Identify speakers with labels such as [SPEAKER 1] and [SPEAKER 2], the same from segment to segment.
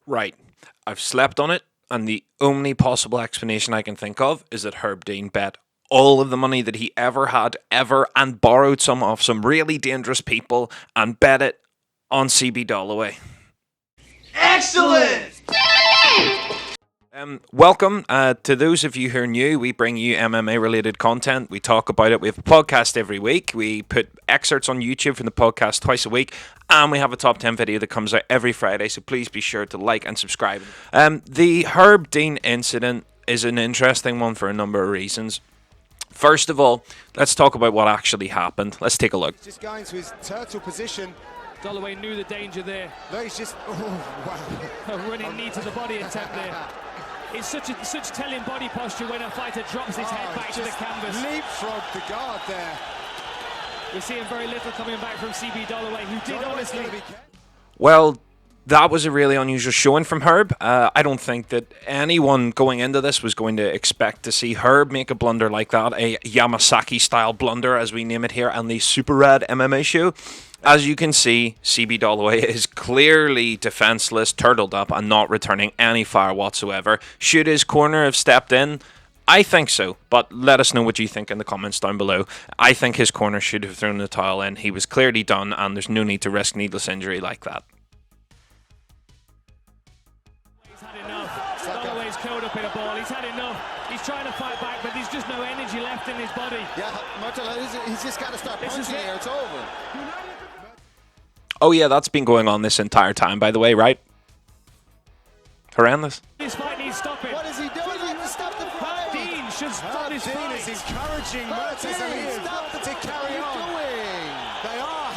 [SPEAKER 1] Right. I've slept on it, and the only possible explanation I can think of is that Herb Dean bet all of the money that he ever had, ever, and borrowed some off some really dangerous people and bet it on CB Dolloway.
[SPEAKER 2] Excellent!
[SPEAKER 1] Welcome to those of you who are new. We bring you MMA related content. We talk about it. We have a podcast every week. We put excerpts on YouTube from the podcast twice a week, and we have a top 10 video that comes out every Friday. So please be sure to like and subscribe. The Herb Dean incident is an interesting one for a number of reasons. First of all, let's talk about what actually happened. Let's take a look.
[SPEAKER 3] Just going to his turtle position.
[SPEAKER 4] Dolloway knew the danger there.
[SPEAKER 3] No, he's just, wow.
[SPEAKER 4] A running knee to the body attempt there. It's such telling body posture when a fighter drops his head back to the canvas.
[SPEAKER 3] Leapfrogged the guard there.
[SPEAKER 4] We're seeing very little coming back from CB Dolloway, who did honestly.
[SPEAKER 1] Well, that was a really unusual showing from Herb. I don't think that anyone going into this was going to expect to see Herb make a blunder like that, a Yamasaki-style blunder, as we name it here, on the Super Rad MMA show. As you can see, CB Dolloway is clearly defenseless, turtled up, and not returning any fire whatsoever. Should his corner have stepped in? I think so, but let us know what you think in the comments down below. I think his corner should have thrown the towel in. He was clearly done, and there's no need to risk needless injury like that.
[SPEAKER 4] He's had enough. Dolloway's curled up in a ball. He's had enough. He's trying to fight back, but there's just no energy left in his body.
[SPEAKER 3] Yeah, Martel, he's just got to start punching here. It's over.
[SPEAKER 1] Oh yeah, that's been going on this entire time, by the way, right? Horrendous.
[SPEAKER 4] This fight needs stopping.
[SPEAKER 3] What is he doing? He has to stop the fight.
[SPEAKER 4] Dean should stop this
[SPEAKER 3] Dean
[SPEAKER 4] fight.
[SPEAKER 3] is encouraging Mertes and stop to carry on. They are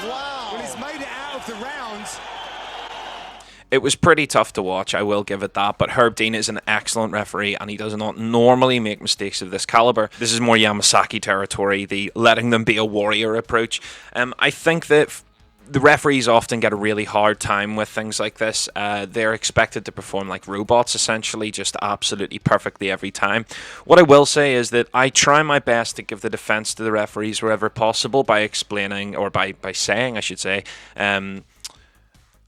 [SPEAKER 3] Wow. Well, he's made it out of the rounds.
[SPEAKER 1] It was pretty tough to watch, I will give it that, but Herb Dean is an excellent referee, and he does not normally make mistakes of this caliber. This is more Yamasaki territory, the letting them be a warrior approach. I think that the referees often get a really hard time with things like this. They're expected to perform like robots, essentially, just absolutely perfectly every time. What I will say is that I try my best to give the defense to the referees wherever possible by explaining, or by saying, I should say,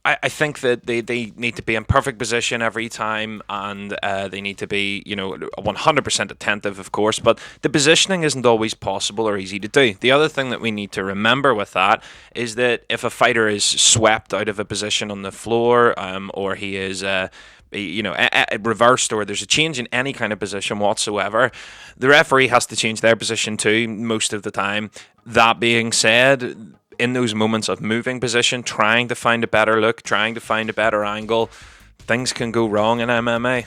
[SPEAKER 1] I think that they need to be in perfect position every time, and they need to be, 100% attentive, of course, but the positioning isn't always possible or easy to do. The other thing that we need to remember with that is that if a fighter is swept out of a position on the floor, or he is reversed, or there's a change in any kind of position whatsoever, the referee has to change their position too most of the time. That being said, in those moments of moving position, trying to find a better look, trying to find a better angle, things can go wrong in MMA.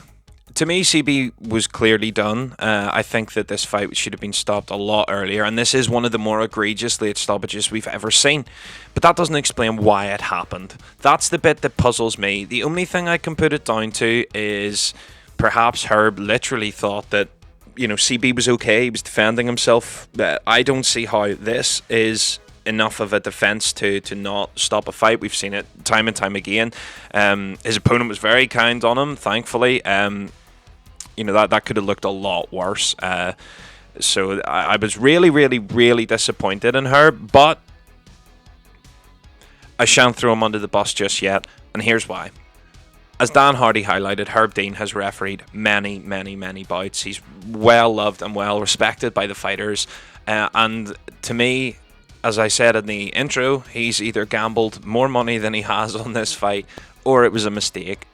[SPEAKER 1] To me, CB was clearly done. I think that this fight should have been stopped a lot earlier, and this is one of the more egregious late stoppages we've ever seen. But that doesn't explain why it happened. That's the bit that puzzles me. The only thing I can put it down to is perhaps Herb literally thought that, CB was okay, he was defending himself. I don't see how this is enough of a defense to not stop a fight. We've seen it time and time again. His opponent was very kind on him, thankfully. That could have looked a lot worse. So I was really, really, really disappointed in her, but I shan't throw him under the bus just yet, and here's why. As Dan Hardy highlighted, Herb Dean has refereed many, many, many bouts. He's well loved and well respected by the fighters, and to me, as I said in the intro, he's either gambled more money than he has on this fight, or it was a mistake.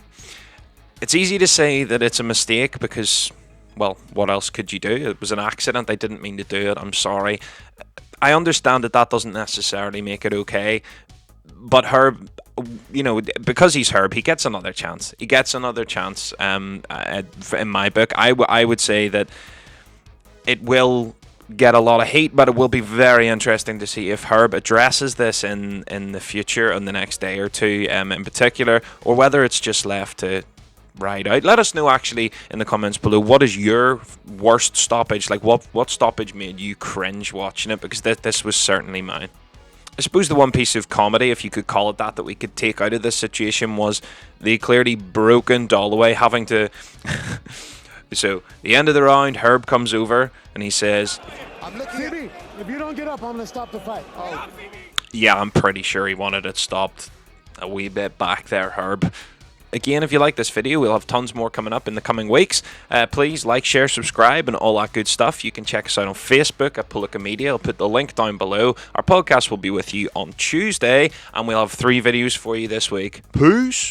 [SPEAKER 1] It's easy to say that it's a mistake because, well, what else could you do? It was an accident. I didn't mean to do it. I'm sorry. I understand that doesn't necessarily make it okay, but Herb, because he's Herb, he gets another chance. He gets another chance. In my book, I would say that it will get a lot of hate, but it will be very interesting to see if Herb addresses this in the future, on the next day or two in particular, or whether it's just left to ride out. Let us know actually in the comments below, what is your worst stoppage? Like what stoppage made you cringe watching it? Because this was certainly mine. I suppose the one piece of comedy, if you could call it that we could take out of this situation was the clearly broken Dolloway having to So, the end of the round, Herb comes over and he says,
[SPEAKER 3] I'm looking at...
[SPEAKER 5] If you don't
[SPEAKER 3] don't get up, I'm going to stop the fight. Oh.
[SPEAKER 1] Yeah, I'm pretty sure he wanted it stopped a wee bit back there, Herb. Again, if you like this video, we'll have tons more coming up in the coming weeks. Please like, share, subscribe, and all that good stuff. You can check us out on Facebook at Pullica Media. I'll put the link down below. Our podcast will be with you on Tuesday, and we'll have 3 videos for you this week. Peace!